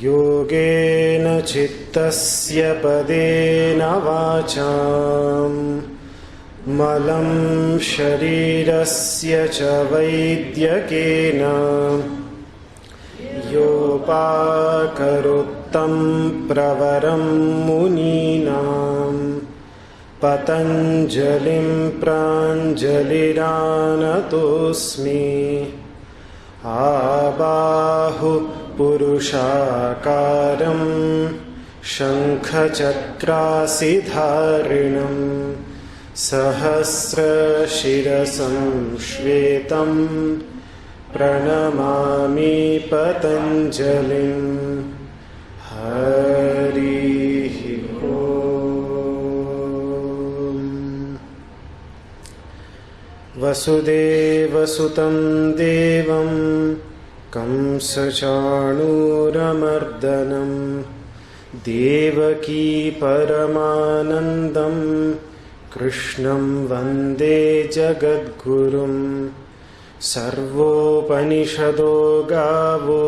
योगेन चित्तस्य पदेन वाचां मलं शरीरस्य च वैद्यकेन योपाकरोत्तं प्रवरं मुनीनां पतञ्जलिं प्राञ्जलिरानतोऽस्मि आबाहु पुरुषाकारं शङ्खचक्रासिधारिणं सहस्रशिरसं श्वेतं प्रणमामि पतञ्जलिं हरिः ॐ। वसुदेवसुतं देवं कंसचाणूरमर्दनं देवकी परमानन्दं कृष्णं वन्दे जगद्गुरुं। सर्वोपनिषदो गावो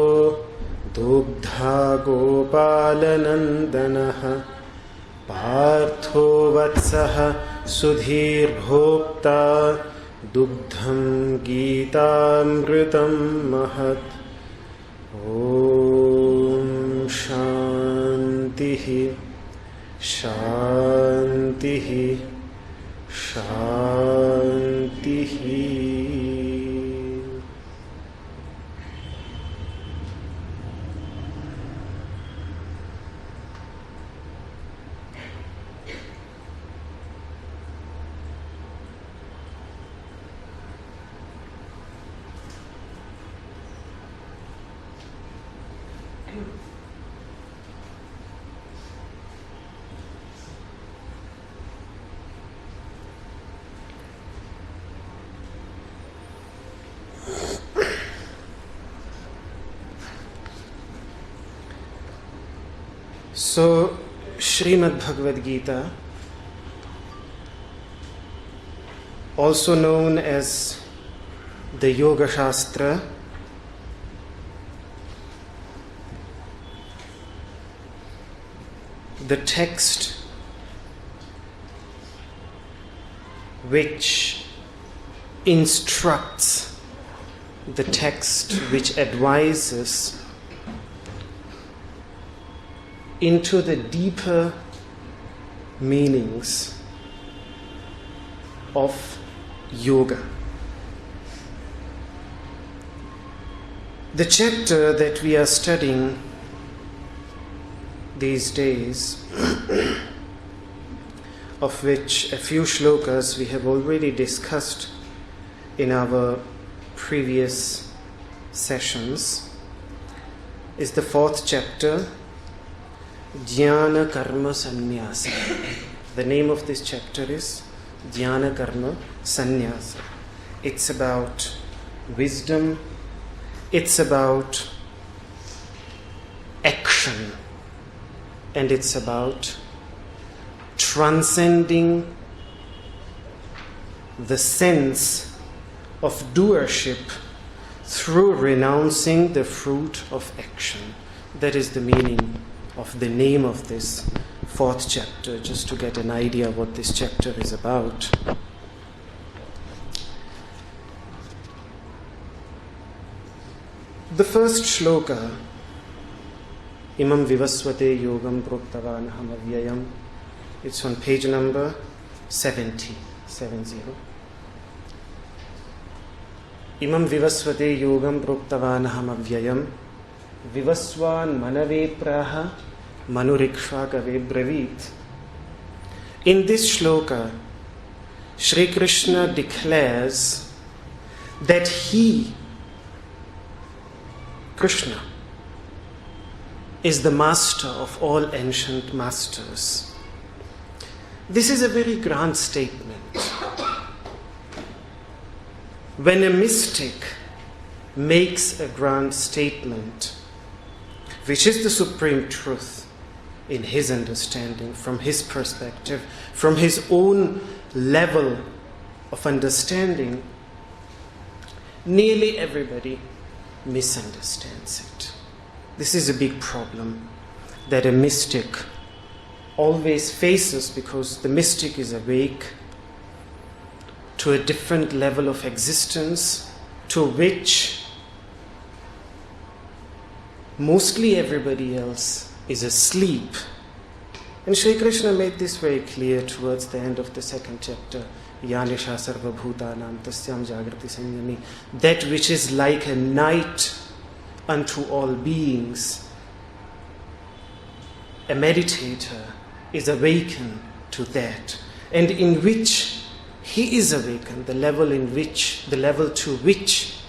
दुग्धा गोपालनन्दनः पार्थो वत्सः सुधीर्भोक्ता दुग्धं गीतामृतं महत्। ॐ शान्तिः शान्तिः शान्तिः। So, Srimad Bhagavad Gita, also known as the Yoga Shastra, the text which instructs, the text which advises into the deeper meanings of yoga. The chapter that we are studying these days, of which a few shlokas we have already discussed in our previous sessions, is the fourth chapter, Jnana Karma Sannyasa. The name of this chapter is Jnana Karma Sannyasa. It's about wisdom, it's about action, and it's about transcending the sense of doership through renouncing the fruit of action. That is the meaning of the name of this fourth chapter, just to get an idea of what this chapter is about. The first shloka, Imam Vivasvate Yogam Proktavanaham Avyayam It's on page number 70. Imam vivasvate yogam proktavanaham avyayam vivaswan manave praha manurikshakave bravit. In this shloka, Shri Krishna declares that he, Krishna, is the master of all ancient masters. This is a very grand statement. When a mystic makes a grand statement, which is the supreme truth in his understanding, from his perspective, from his own level of understanding, nearly everybody misunderstands it. This is a big problem that a mystic always faces, because the mystic is awake to a different level of existence to which mostly everybody else is asleep. And Sri Krishna made this very clear towards the end of the second chapter. Yanisha sarva bhutanam tasyam jagrati samyami. That which is like a night unto all beings. A meditator is awakened to that, and in which he is awakened, the level to which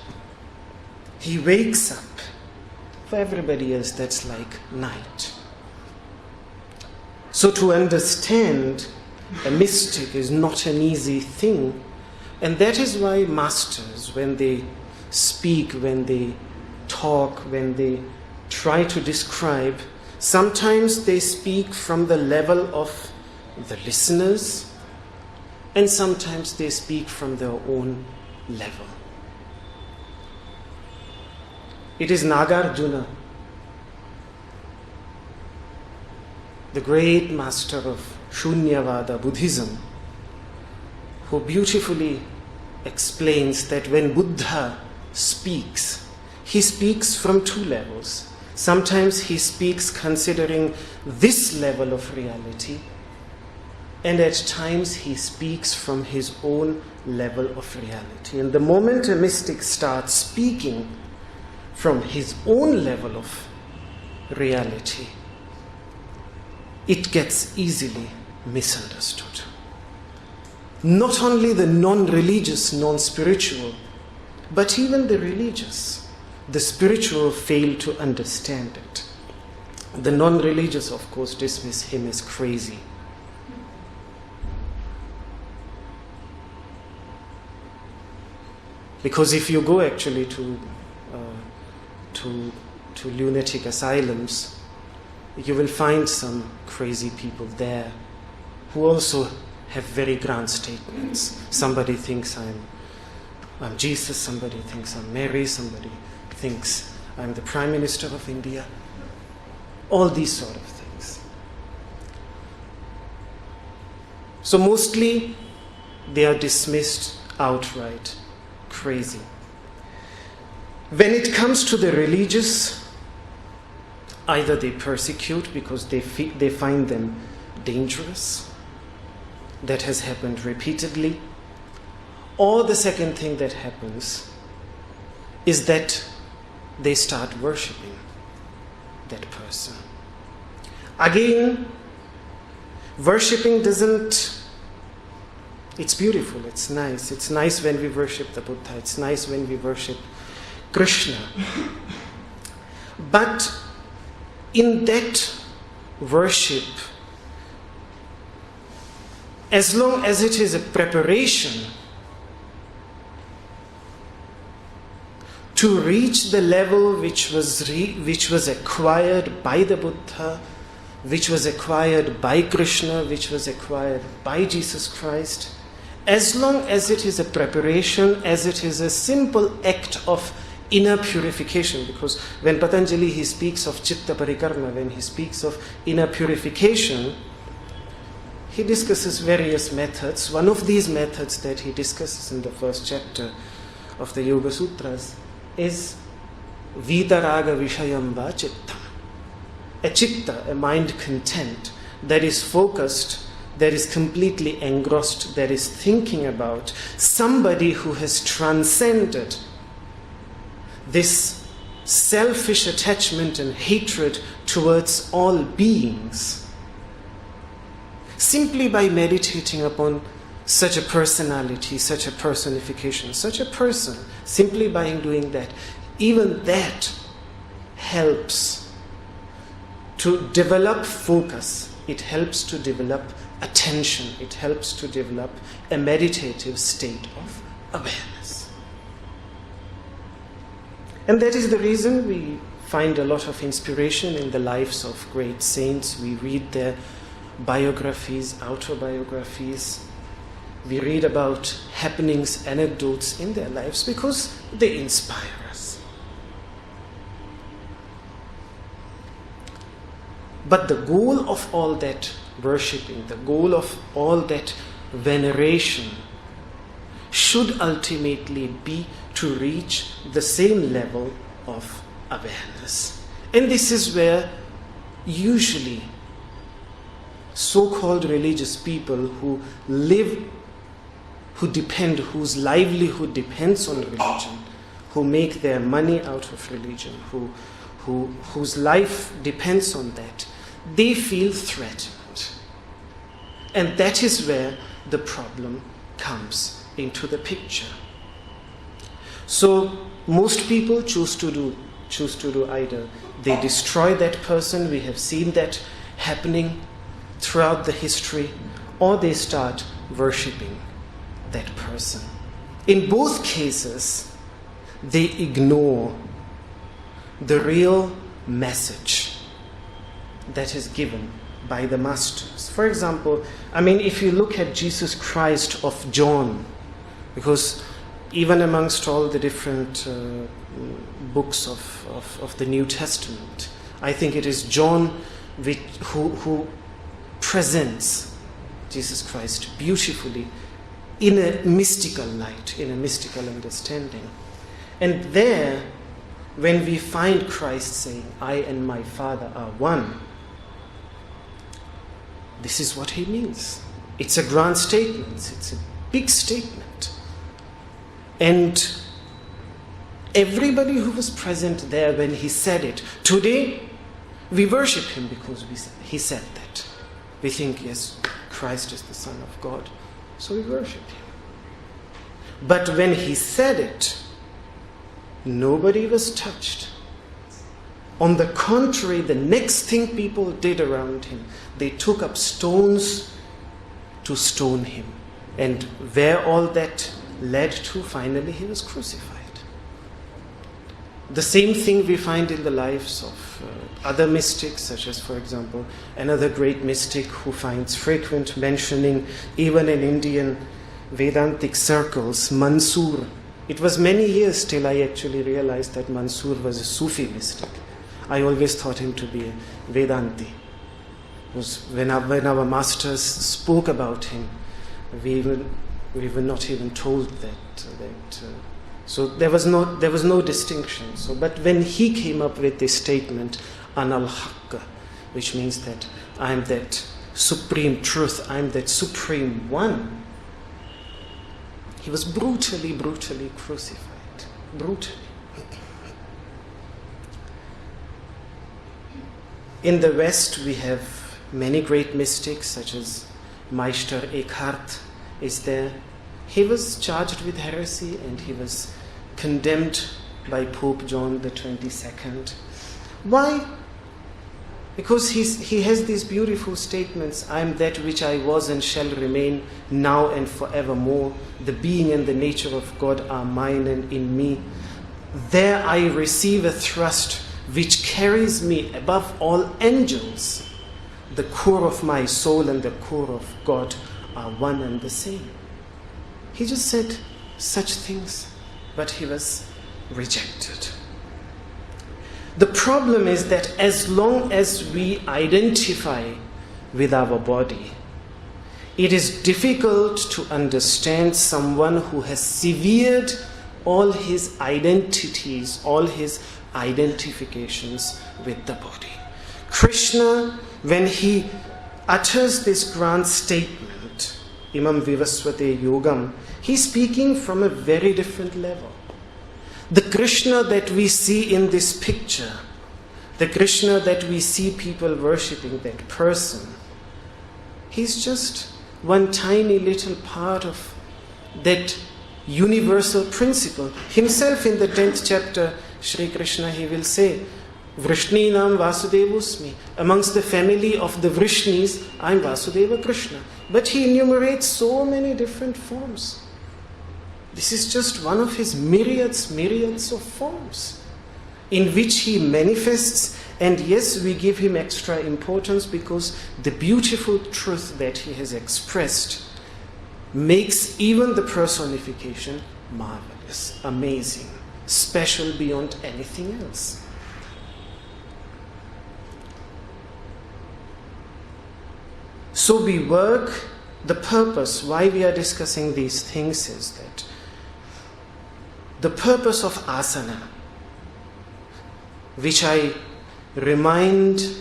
he wakes up. For everybody else, that's like night. So to understand a mystic is not an easy thing, and that is why masters, when they speak, when they talk, when they try to describe, sometimes they speak from the level of the listeners, and sometimes they speak from their own level. It is Nagarjuna, the great master of Shunyavada Buddhism, who beautifully explains that when Buddha speaks, he speaks from two levels. Sometimes he speaks considering this level of reality, and at times he speaks from his own level of reality. And the moment a mystic starts speaking from his own level of reality, it gets easily misunderstood. Not only the non-religious, non-spiritual, but even the religious, the spiritual fail to understand it. The non-religious, of course, dismiss him as crazy. Because if you go actually to lunatic asylums, you will find some crazy people there who also have very grand statements. Somebody thinks I'm Jesus, somebody thinks I'm Mary, somebody thinks I'm the Prime Minister of India. All these sort of things. So mostly they are dismissed outright crazy. When it comes to the religious, either they persecute because they find them dangerous. That has happened repeatedly. Or the second thing that happens is that they start worshipping that person. Again, worshipping it's beautiful, it's nice. It's nice when we worship the Buddha, it's nice when we worship Krishna. But in that worship, as long as it is a preparation to reach the level which was acquired by the Buddha, which was acquired by Krishna, which was acquired by Jesus Christ, as long as it is a preparation, as it is a simple act of inner purification, because when Patanjali he speaks of chitta parikarma, when he speaks of inner purification, he discusses various methods. One of these methods that he discusses in the first chapter of the Yoga Sutras is vidaraga vishayam va chittam. A chitta, a mind content that is focused that is completely engrossed, that is thinking about somebody who has transcended this selfish attachment and hatred towards all beings, simply by meditating upon such a personality, such a personification, such a person, simply by doing that, even that helps to develop focus. It helps to develop attention. It helps to develop a meditative state of awareness. And that is the reason we find a lot of inspiration in the lives of great saints. We read their biographies, autobiographies. We read about happenings, anecdotes in their lives because they inspire us. But the goal of all that worshipping, the goal of all that veneration should ultimately be to reach the same level of awareness. And this is where usually so-called religious people who live, who depend, whose livelihood depends on religion, who make their money out of religion, whose life depends on that, they feel threatened. And that is where the problem comes into the picture. So most people choose to do either they destroy that person, we have seen that happening throughout the history, or they start worshipping that person. In both cases, they ignore the real message that is given by the masters. For example, if you look at Jesus Christ of John, because even amongst all the different books of the New Testament, I think it is John who presents Jesus Christ beautifully in a mystical light, in a mystical understanding. And there, when we find Christ saying, "I and my Father are one," this is what he means. It's a grand statement. It's a big statement. And everybody who was present there when he said it, today we worship him because he said that. We think, yes, Christ is the Son of God, so we worship him. But when he said it, nobody was touched. On the contrary, the next thing people did around him, they took up stones to stone him. And where all that led to, finally he was crucified. The same thing we find in the lives of other mystics, such as, for example, another great mystic who finds frequent mentioning, even in Indian Vedantic circles, Mansur. It was many years till I actually realized that Mansur was a Sufi mystic. I always thought him to be a Vedanti. When our masters spoke about him, we were not even told that. So there was no distinction. So, but when he came up with this statement, Anal Haqq, which means that I am that supreme truth, I am that supreme one, he was brutally crucified. Brutally. In the West, we have many great mystics, such as Meister Eckhart is there. He was charged with heresy and he was condemned by Pope John the 22nd. Why? Because he has these beautiful statements, I am that which I was and shall remain now and forevermore. The being and the nature of God are mine and in me. There I receive a thrust which carries me above all angels. The core of my soul and the core of God are one and the same. He just said such things, but he was rejected. The problem is that as long as we identify with our body, it is difficult to understand someone who has severed all his identities, all his identifications with the body. Krishna, when he utters this grand statement, Imam Vivasvate Yogam, he's speaking from a very different level. The Krishna that we see in this picture, the Krishna that we see people worshipping, that person, he's just one tiny little part of that universal principle. Himself in the 10th chapter, Sri Krishna, he will say, Vrishninam Vasudevusmi. Amongst the family of the Vrishnis, I'm Vasudeva Krishna. But he enumerates so many different forms. This is just one of his myriads of forms in which he manifests. And yes, we give him extra importance because the beautiful truth that he has expressed makes even the personification marvelous, amazing, special beyond anything else. So we work, the purpose why we are discussing these things is that the purpose of asana, which I remind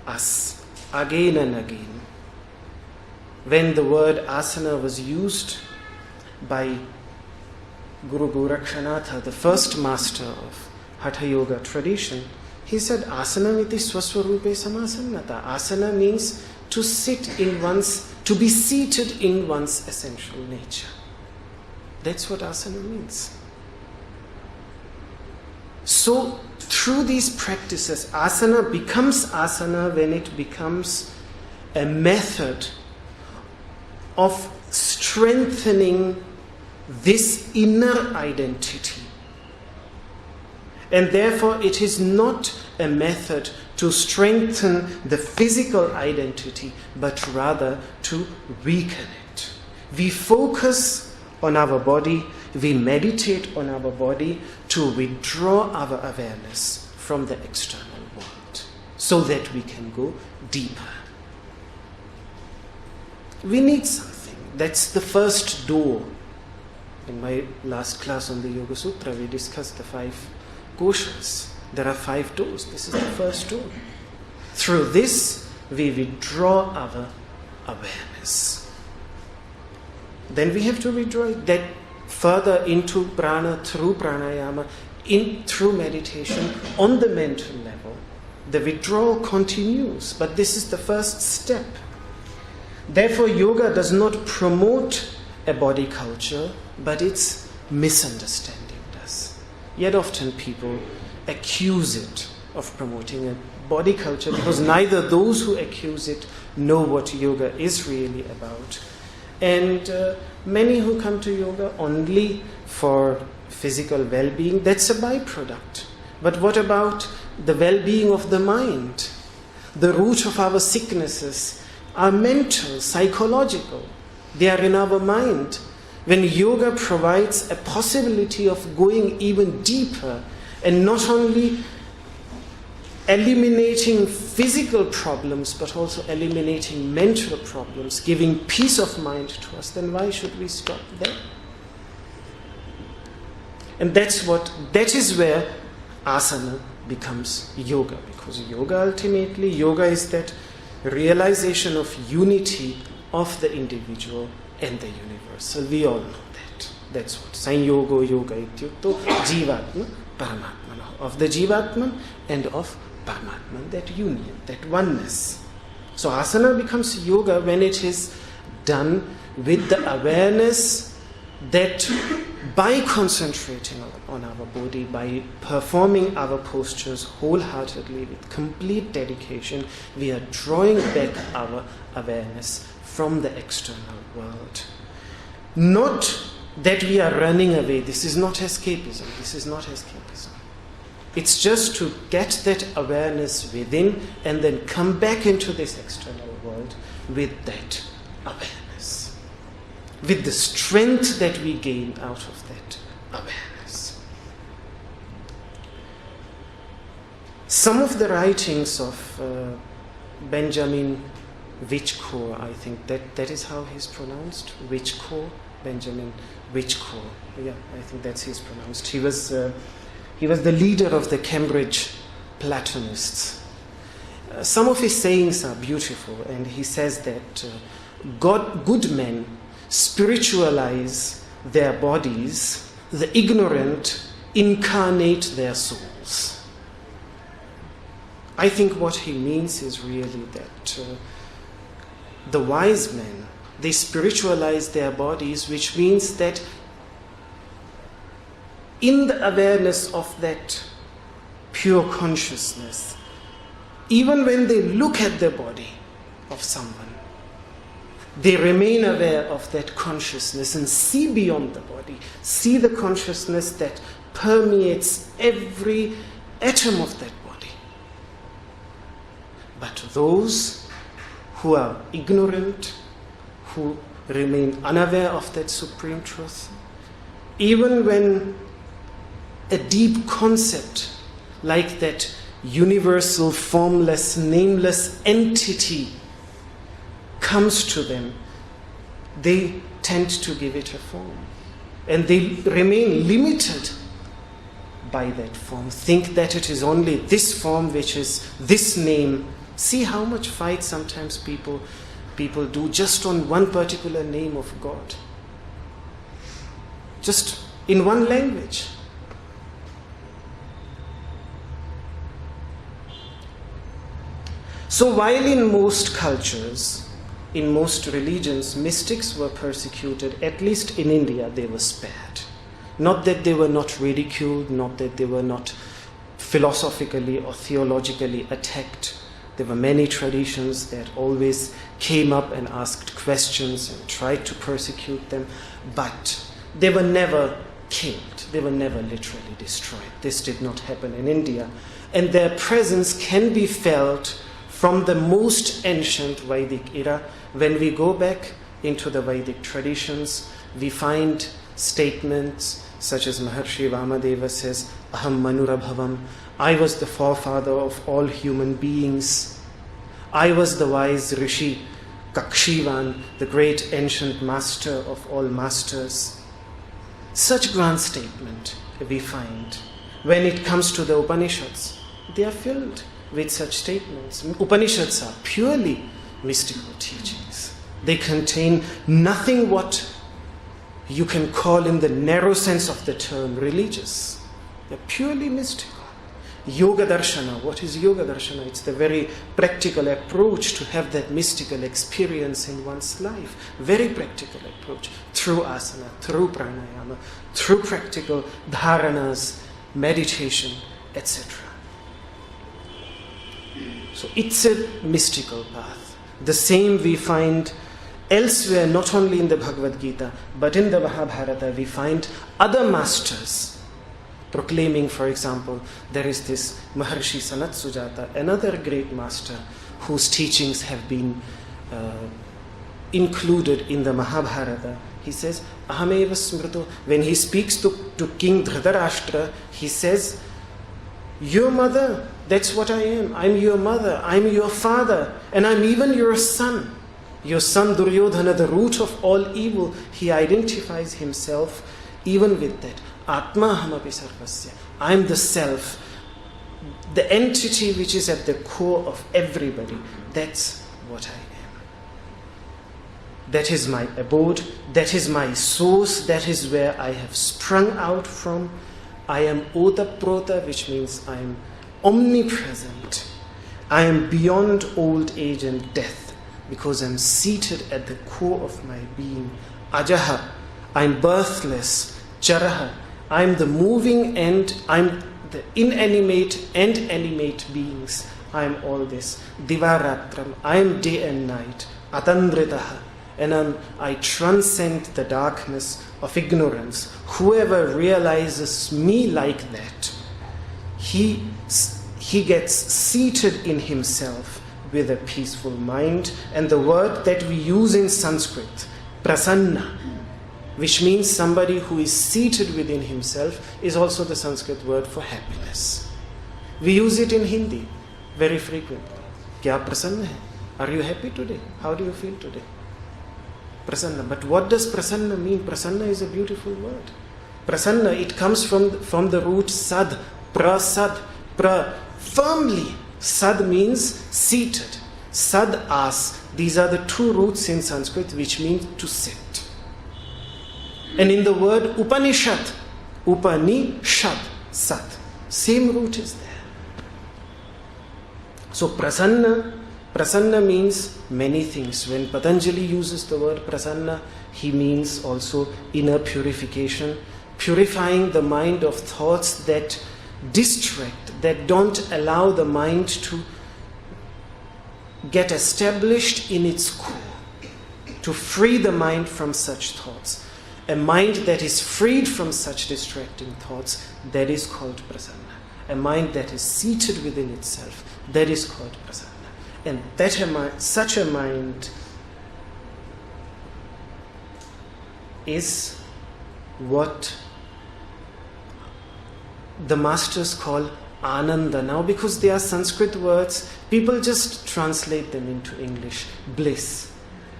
us again and again, when the word asana was used by Guru Gorakshanatha, the first master of Hatha Yoga tradition, he said, asana iti swaswarupe samasannata. Asana means to be seated in one's essential nature. That's what asana means. So, through these practices, asana becomes asana when it becomes a method of strengthening this inner identity. And therefore, it is not a method to strengthen the physical identity, but rather to weaken it. We focus on our body, we meditate on our body to withdraw our awareness from the external world so that we can go deeper. We need something. That's the first door. In my last class on the Yoga Sutra, we discussed the 5 koshas. There are 5 doors. This is the first door. Through this, we withdraw our awareness. Then we have to withdraw that further into prana, through pranayama, through meditation, on the mental level. The withdrawal continues, but this is the first step. Therefore, yoga does not promote a body culture, but its misunderstanding does. Yet often people accuse it of promoting a body culture because neither those who accuse it know what yoga is really about. And many who come to yoga only for physical well-being, that's a byproduct. But what about the well-being of the mind? The root of our sicknesses are mental, psychological. They are in our mind. When yoga provides a possibility of going even deeper and not only eliminating physical problems but also eliminating mental problems, giving peace of mind to us, then why should we stop there? And that is where asana becomes yoga, because yoga is that realization of unity of the individual and the universal. We all know that. That's what Sanyogo Yoga Ityukto Jivatma Paramatmana, of the Jivatman and of Paramatman, that union, that oneness. So asana becomes yoga when it is done with the awareness that by concentrating on our body, by performing our postures wholeheartedly with complete dedication, we are drawing back our awareness from the external world. Not that we are running away. This is not escapism. It's just to get that awareness within and then come back into this external world with that awareness, with the strength that we gain out of that awareness. Some of the writings of Benjamin Wichko, I think that is how he's pronounced, Benjamin Wichko. Yeah, I think that's how he's pronounced. He was the leader of the Cambridge Platonists. Some of his sayings are beautiful, and he says that good men spiritualize their bodies, the ignorant incarnate their souls. I think what he means is really that the wise men, they spiritualize their bodies, which means that in the awareness of that pure consciousness, even when they look at the body of someone, they remain aware of that consciousness and see beyond the body, see the consciousness that permeates every atom of that body. But those who are ignorant, who remain unaware of that supreme truth, even when a deep concept like that universal, formless, nameless entity comes to them, they tend to give it a form. And they remain limited by that form. Think that it is only this form, which is this name. See how much fight sometimes people do just on one particular name of God. Just in one language. So while in most cultures, in most religions, mystics were persecuted, at least in India they were spared. Not that they were not ridiculed, not that they were not philosophically or theologically attacked. There were many traditions that always came up and asked questions and tried to persecute them, but they were never killed. They were never literally destroyed. This did not happen in India. And their presence can be felt from the most ancient Vedic era. When we go back into the Vedic traditions, we find statements such as Maharshi Vamadeva says, Aham Manurabhavam, I was the forefather of all human beings. I was the wise Rishi, Kakshivan, the great ancient master of all masters. Such grand statement we find. When it comes to the Upanishads, they are filled with such statements. Upanishads are purely mystical teachings. They contain nothing what you can call in the narrow sense of the term religious. They're purely mystical. Yoga Darshana, what is Yoga Darshana? It's the very practical approach to have that mystical experience in one's life. Very practical approach. Through asana, through pranayama, through practical dharanas, meditation, etc. So it's a mystical path. The same we find elsewhere, not only in the Bhagavad Gita, but in the Mahabharata, we find other masters proclaiming, for example, there is this Maharshi Sanat Sujata, another great master whose teachings have been included in the Mahabharata. He says, Ahameva Smrito. When he speaks to King Dhritarashtra, he says, your mother, that's what I am. I'm your mother, I'm your father, and I'm even your son. Your son Duryodhana, the root of all evil. He identifies himself even with that. Atma hamapi sarvasya. I'm the self, the entity which is at the core of everybody. That's what I am. That is my abode, that is my source, that is where I have sprung out from. I am Otaprota, which means I am omnipresent. I am beyond old age and death because I am seated at the core of my being. Ajaha, I am birthless. Jaraha, I am the moving and I am the inanimate and animate beings. I am all this. Divaratram, I am day and night. Atandritaha, and I transcend the darkness of ignorance. Whoever realizes me like that, he gets seated in himself with a peaceful mind. And the word that we use in Sanskrit, prasanna, which means somebody who is seated within himself, is also the Sanskrit word for happiness. We use it in Hindi very frequently. Kya prasanna hai? Are you happy today? How do you feel today? Prasanna. But what does prasanna mean? Prasanna is a beautiful word. Prasanna, it comes from the root sad, prasad, pra, firmly, Sad means seated. Sad, as. These are the two roots in Sanskrit which mean to sit. And in the word Upanishad, Upanishad, Sat, same root is there. So prasanna means many things. When Patanjali uses the word prasanna, he means also inner purification, purifying the mind of thoughts that distract, that don't allow the mind to get established in its core, to free the mind from such thoughts. A mind that is freed from such distracting thoughts, that is called prasanna. A mind that is seated within itself, that is called prasanna. And such a mind is what the masters call Ananda. Now, because they are Sanskrit words, people just translate them into English. Bliss,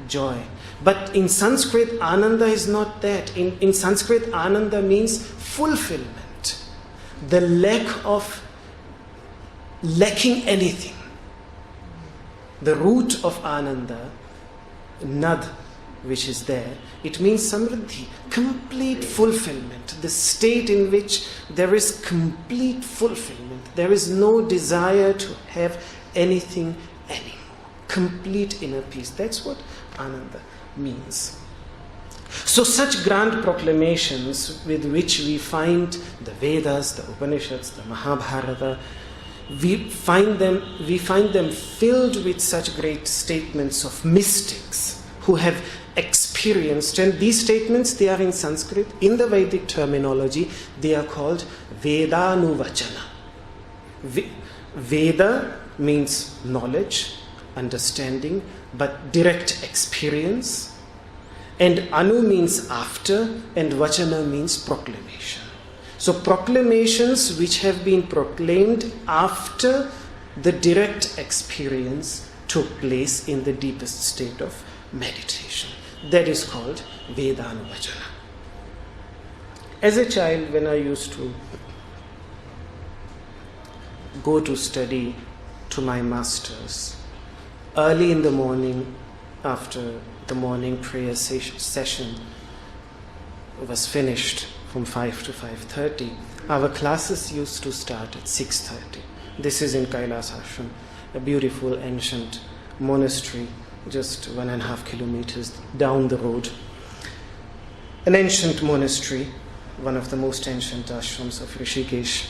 joy. But in Sanskrit, Ananda is not that. In Sanskrit, Ananda means fulfillment. The lack of lacking anything. The root of Ananda, Nad, which is there, it means samriddhi, complete fulfillment, the state in which there is complete fulfillment. There is no desire to have anything anymore. Complete inner peace. That's what Ananda means. So such grand proclamations with which we find the Vedas, the Upanishads, the Mahabharata, we find them filled with such great statements of mystics who have experienced, and these statements, they are in Sanskrit. In the Vedic terminology, they are called Vedanuvachana. Veda means knowledge, understanding, but direct experience. And Anu means after, and Vachana means proclamation. So proclamations which have been proclaimed after the direct experience took place in the deepest state of meditation. That is called Vedanuvachana. As a child, when I used to go to study to my masters, early in the morning, after the morning prayer session was finished from 5 to 5:30, our classes used to start at 6:30. This is in Kailas Ashram, a beautiful ancient monastery just 1.5 kilometers down the road. An ancient monastery, one of the most ancient ashrams of Rishikesh,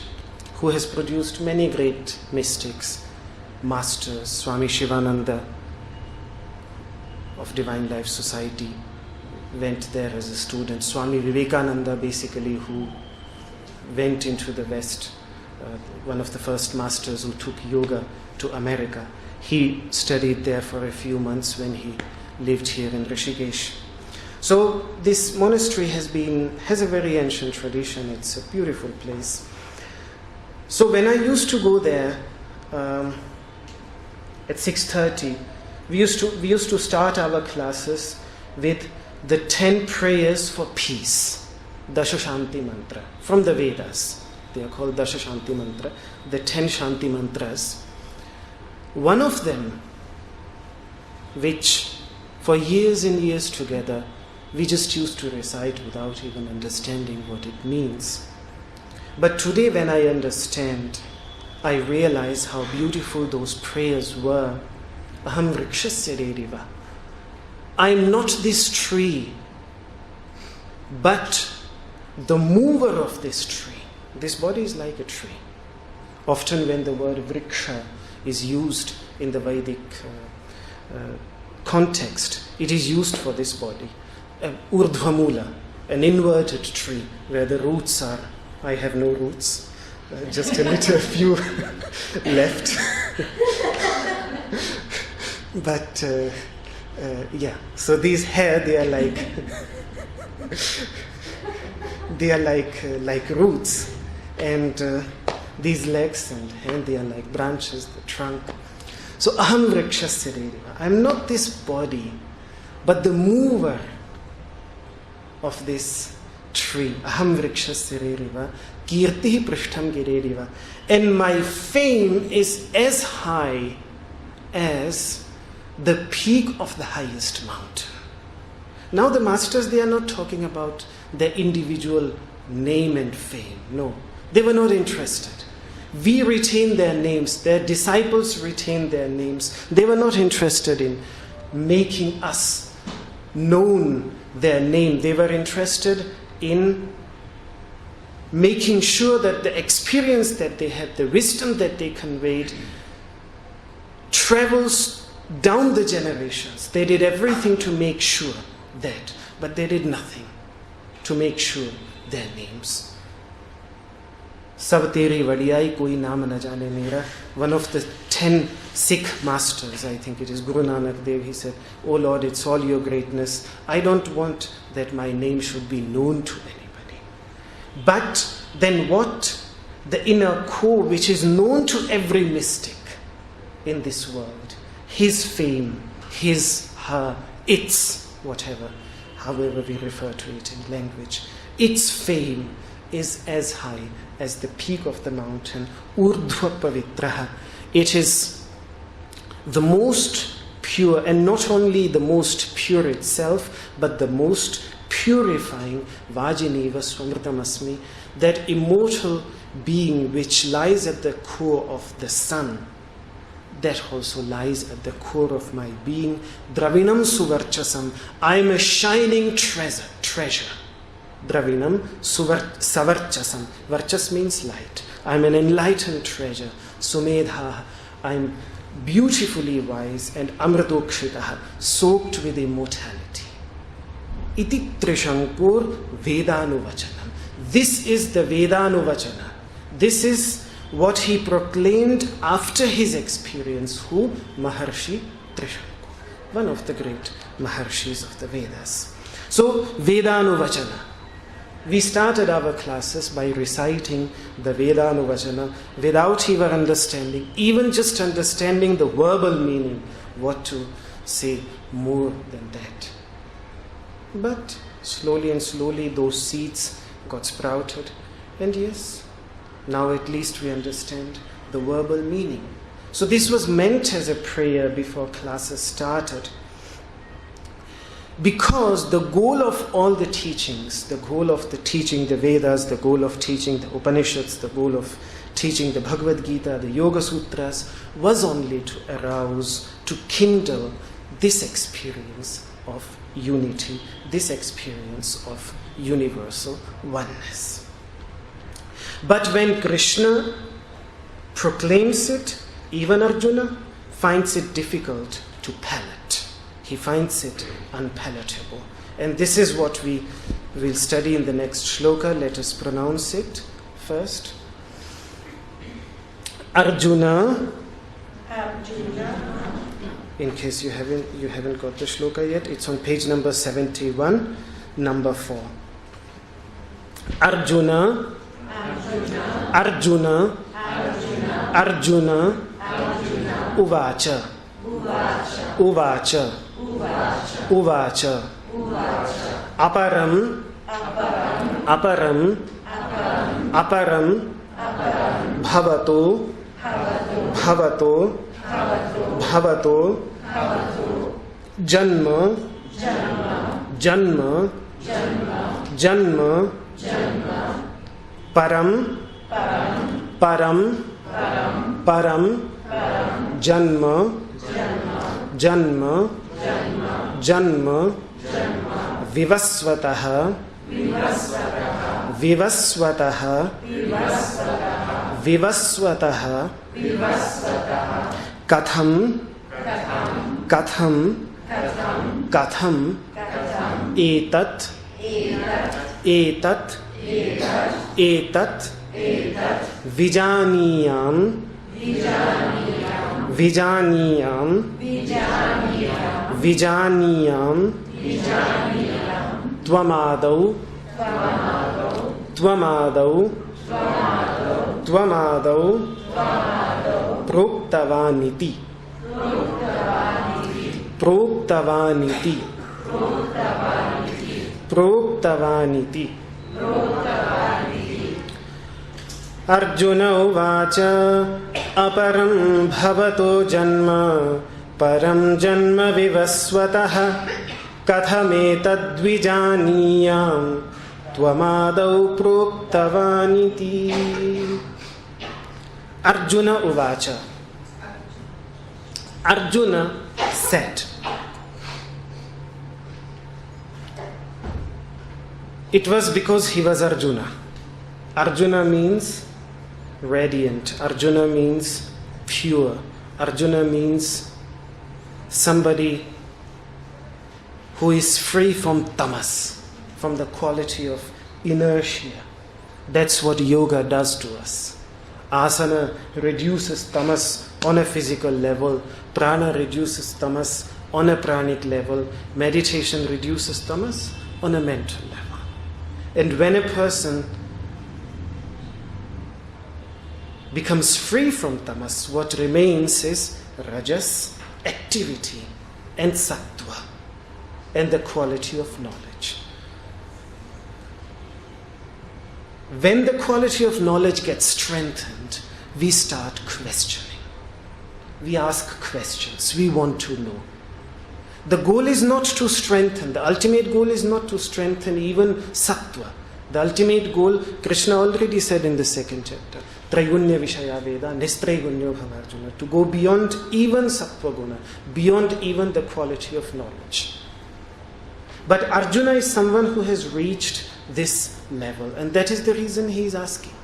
who has produced many great mystics, masters. Swami Shivananda of Divine Life Society went there as a student. Swami Vivekananda, basically, who went into the West, one of the first masters who took yoga to America. He studied there for a few months when he lived here in Rishikesh. So this monastery has a very ancient tradition. It's a beautiful place. So when I used to go there at 6:30, we used to start our classes with the 10 prayers for peace, Dasha Shanti Mantra, from the Vedas. They are called Dasha Shanti Mantra, the 10 Shanti Mantras. One of them, which for years and years together, we just used to recite without even understanding what it means. But today when I understand, I realize how beautiful those prayers were. Aham vrikshasya deriva. I am not this tree, but the mover of this tree. This body is like a tree. Often when the word vriksha is used in the Vedic context, it is used for this body. Urdhvamula, an inverted tree where the roots are. I have no roots, just a little few left. But so these hair, they are like roots, and these legs and hand, they are like branches, the trunk. So aham vrikshasya deriva. I am not this body, but the mover of this tree. Aham vrikshasireriva, kirti prishtham gireriva. And my fame is as high as the peak of the highest mountain. Now the masters, they are not talking about their individual name and fame. No, they were not interested. We retain their names. Their disciples retain their names. They were not interested in making us known their name. They were interested in making sure that the experience that they had, the wisdom that they conveyed, travels down the generations. They did everything to make sure that, but they did nothing to make sure their names. Sab teri vadiyai koi naam na jane mera. One of the 10 Sikh masters, I think it is Guru Nanak Dev, he said, "Oh Lord, it's all your greatness. I don't want that my name should be known to anybody." But then what? The inner core, which is known to every mystic in this world, his fame, his, her, its, whatever, however we refer to it in language, its fame is as high as the peak of the mountain. Urdhva pavitraha. It is the most pure, and not only the most pure itself, but the most purifying. Vajineva swamrtamasmi, that immortal being which lies at the core of the sun, that also lies at the core of my being. Dravinam suvarchasam. I am a shining treasure. Dravinam savarchasam. Varchas means light. I am an enlightened treasure. Sumedha. I am beautifully wise, and amratokshitaha, soaked with immortality. Iti trishankur Vedanuvachanam. This is the Vedanuvachana. This is what he proclaimed after his experience. Who? Maharshi Trishankur, one of the great Maharshis of the Vedas. So, Vedanuvachana. We started our classes by reciting the Vedanuvachana without even understanding, even just understanding the verbal meaning, what to say more than that. But slowly and slowly those seeds got sprouted, and yes, now at least we understand the verbal meaning. So this was meant as a prayer before classes started, because the goal of all the teachings, the goal of the teaching the Vedas, the goal of teaching the Upanishads, the goal of teaching the Bhagavad Gita, the Yoga Sutras, was only to arouse, to kindle this experience of unity, this experience of universal oneness. But when Krishna proclaims it, even Arjuna finds it difficult to palate. He finds it unpalatable. And this is what we will study in the next shloka. Let us pronounce it first. Arjuna. In case you haven't got the shloka yet, it's on page number 71, number 4. Arjuna. Arjuna. Arjuna. Uvacha. Uvacha. Uvacha. Aparam. Aparam. Aparam. Bhavato. Bhavato. Bhavato. Janma. Janma. Janma. Param. Param. Param. Janma. Janma. Janma. Vivasvataha. Vivasvataha. Vivasvataha. Katham. Katham. Katham. Etat. Etat. Etat. Vijaniyam. Vijaniyam. Vijaniyam. Tvamadau. Tvamadau. Tvamadau. Proktavaniti. Proktavaniti. Proktavaniti. Arjuna uvacha aparam bhavato janma param janma vivasvatah kathametadvijaniyam tvamadau proktavaniti. Arjuna uvacha. Arjuna said. It was because he was Arjuna. Arjuna means radiant. Arjuna means pure. Arjuna means somebody who is free from tamas, from the quality of inertia. That's what yoga does to us. Asana reduces tamas on a physical level. Prana reduces tamas on a pranic level. Meditation reduces tamas on a mental level. And when a person becomes free from tamas, what remains is rajas, activity, and sattva, and the quality of knowledge. When the quality of knowledge gets strengthened, we start questioning. We ask questions. We want to know. The goal is not to strengthen. The ultimate goal is not to strengthen even sattva. The ultimate goal, Krishna already said in the second chapter, Traigunya Vishaya Veda, Nistraigunya Bhavarjuna, to go beyond even sattva guna, beyond even the quality of knowledge. But Arjuna is someone who has reached this level, and that is the reason he is asking.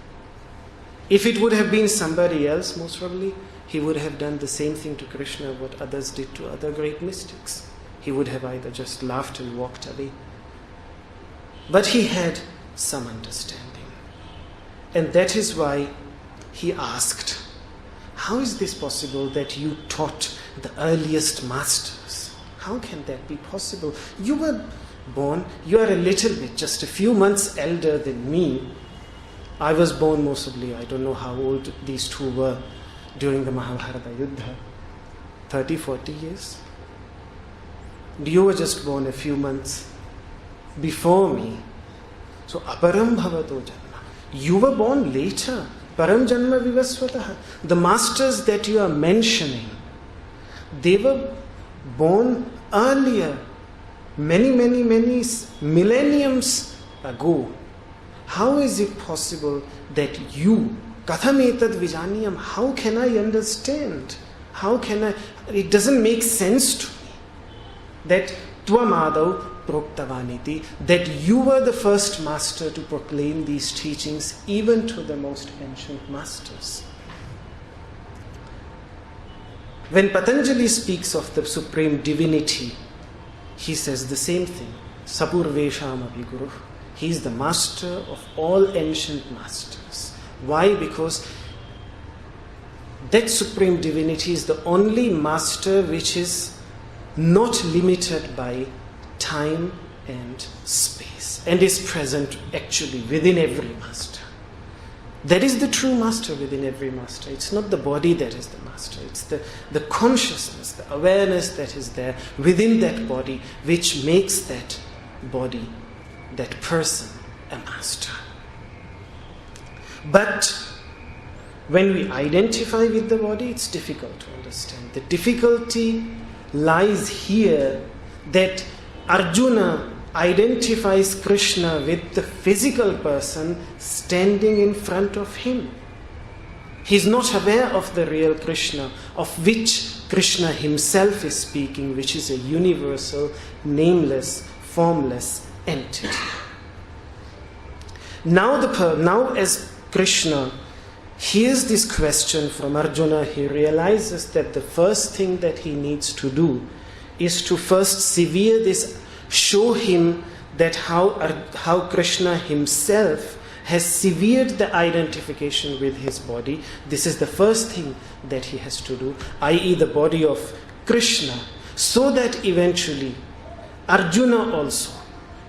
If it would have been somebody else, most probably he would have done the same thing to Krishna what others did to other great mystics. He would have either just laughed and walked away. But he had some understanding. And that is why he asked, how is this possible that you taught the earliest masters? How can that be possible? You were born, you are a little bit, just a few months elder than me. I was born mostly, I don't know how old these two were during the Mahabharata Yuddha, 30, 40 years. You were just born a few months before me. So, aparam bhavato janma. You were born later. Param janma vivasvatah. The masters that you are mentioning, they were born earlier, many millenniums ago. How is it possible that you, kathametad vijaniyam, how can I understand? How can I? It doesn't make sense to me that tvamadav proktavaniti, that you were the first master to proclaim these teachings even to the most ancient masters. When Patanjali speaks of the supreme divinity, he says the same thing. Sapurvesham api guru. He is the master of all ancient masters. Why? Because that supreme divinity is the only master which is not limited by time and space, and is present actually within every master. That is the true master within every master. It's not the body that is the master. It's the consciousness, the awareness that is there within that body, which makes that body, that person, a master. But when we identify with the body, it's difficult to understand. The difficulty lies here that Arjuna identifies Krishna with the physical person standing in front of him. He is not aware of the real Krishna, of which Krishna himself is speaking, which is a universal, nameless, formless entity. Now as Krishna hears this question from Arjuna, he realizes that the first thing that he needs to do is to first sever this, show him that how Krishna himself has severed the identification with his body. This is the first thing that he has to do, i.e. the body of Krishna, so that eventually Arjuna also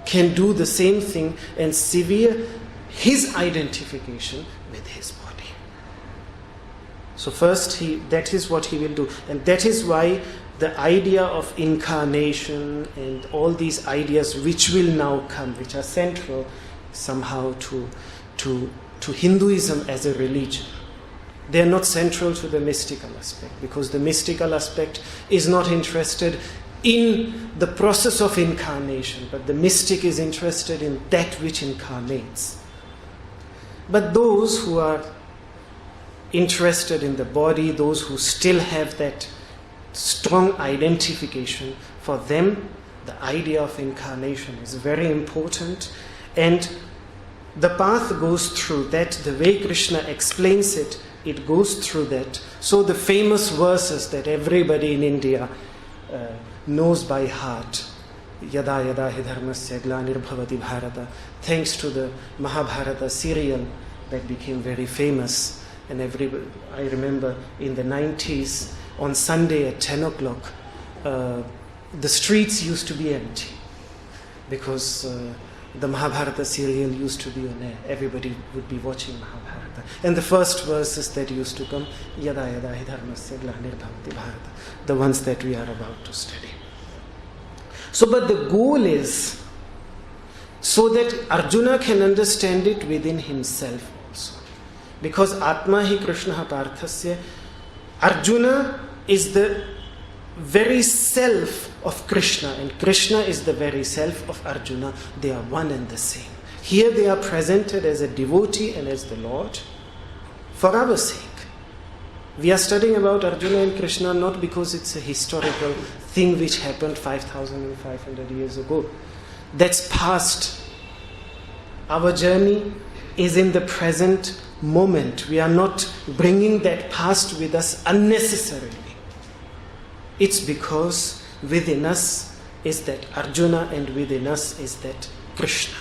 can do the same thing and sever his identification with his body. So first that is what he will do. And that is why the idea of incarnation and all these ideas which will now come, which are central, somehow to Hinduism as a religion. They are not central to the mystical aspect, because the mystical aspect is not interested in the process of incarnation, but the mystic is interested in that which incarnates. But those who are interested in the body, those who still have that strong identification, for them the idea of incarnation is very important, and the path goes through that. The way Krishna explains it, it goes through that. So the famous verses that everybody in India knows by heart, Yada yada hi dharmasya glanirбhavati bharata, thanks to the Mahabharata serial that became very famous. And I remember in the 90s, on Sunday at 10 o'clock, the streets used to be empty, because the Mahabharata serial used to be on air. Everybody would be watching Mahabharata. And the first verses that used to come, Yada yada hi dharmasya glanirбhavati bharata, the ones that we are about to study. So, but the goal is so that Arjuna can understand it within himself also. Because Atma hi Krishna Parthasya, Arjuna is the very self of Krishna, and Krishna is the very self of Arjuna. They are one and the same. Here they are presented as a devotee and as the Lord for our sake. We are studying about Arjuna and Krishna not because it's a historical thing which happened 5,500 years ago. That's past. Our journey is in the present moment. We are not bringing that past with us unnecessarily. It's because within us is that Arjuna and within us is that Krishna.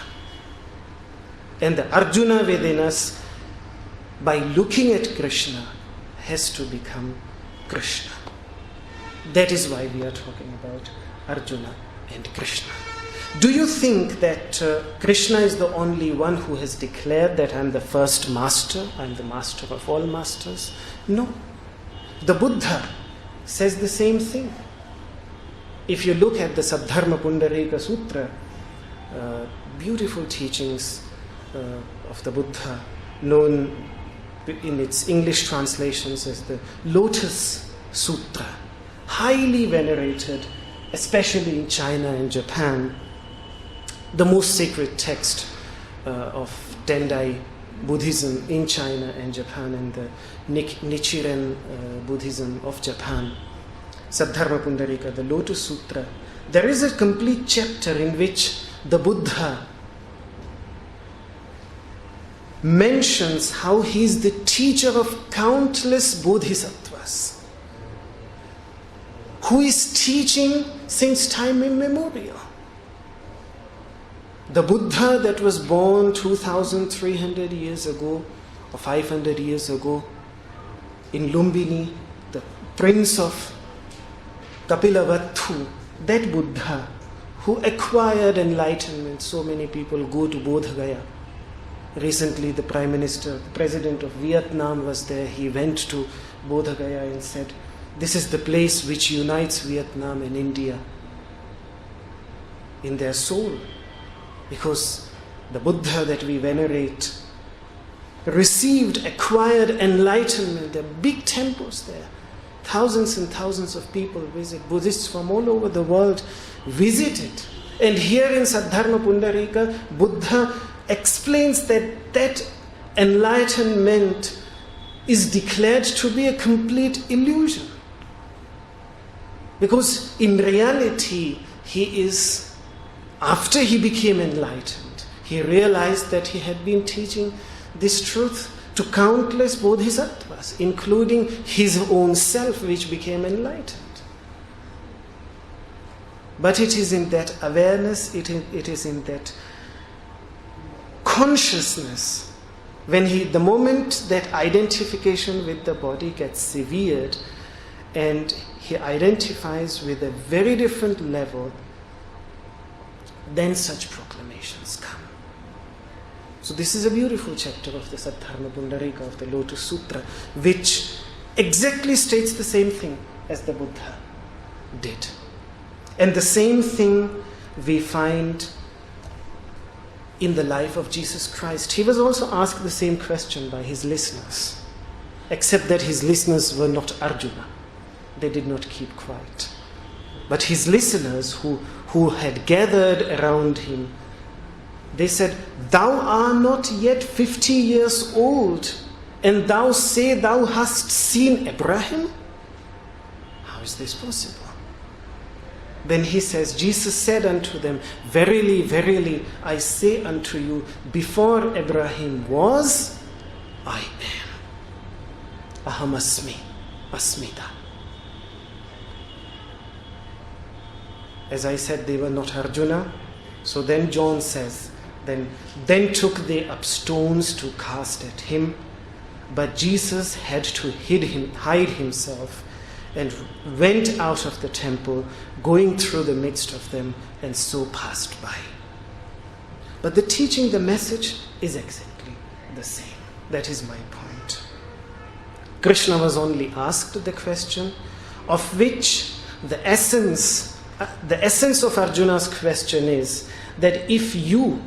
And the Arjuna within us, by looking at Krishna, has to become Krishna. That is why we are talking about Arjuna and Krishna. Do you think that Krishna is the only one who has declared that I am the first master, I am the master of all masters? No. The Buddha says the same thing. If you look at the Saddharma Pundarika Sutra, beautiful teachings of the Buddha, known in its English translations as the Lotus Sutra, highly venerated, especially in China and Japan, the most sacred text of Tendai Buddhism in China and Japan, and the Nichiren Buddhism of Japan. Saddharma Pundarika, the Lotus Sutra. There is a complete chapter in which the Buddha mentions how he is the teacher of countless bodhisattvas, who is teaching since time immemorial. The Buddha that was born 2,300 years ago or 500 years ago in Lumbini, the prince of Kapilavattu, that Buddha who acquired enlightenment. So many people go to Bodh Gaya. Recently the Prime Minister, the President of Vietnam was there. He went to Bodh Gaya and said, this is the place which unites Vietnam and India in their soul. Because the Buddha that we venerate received, acquired enlightenment. There are big temples there. Thousands and thousands of people visit. Buddhists from all over the world visit it. And here in Saddharma Pundarika, Buddha explains that that enlightenment is declared to be a complete illusion. Because in reality, he is, after he became enlightened, he realized that he had been teaching this truth to countless bodhisattvas, including his own self, which became enlightened. But it is in that awareness, it is in that consciousness, when the moment that identification with the body gets severed and he identifies with a very different level, then such proclamations come. So this is a beautiful chapter of the Saddharma Pundarika, of the Lotus Sutra, which exactly states the same thing as the Buddha did. And the same thing we find in the life of Jesus Christ. He was also asked the same question by his listeners, except that his listeners were not Arjuna. They did not keep quiet. But his listeners who had gathered around him, they said, "Thou art not yet 50 years old, and thou say thou hast seen Abraham? How is this possible?" Then he says, Jesus said unto them, "Verily, verily, I say unto you, before Abraham was, I am. Aham asmi, asmita." As I said, they were not Arjuna. So then John says, Then took they up stones to cast at him, but Jesus had to hide himself, and went out of the temple, going through the midst of them, and so passed by. But the teaching, the message is exactly the same. That is my point. Krishna was only asked the question, of which the essence of Arjuna's question is that if you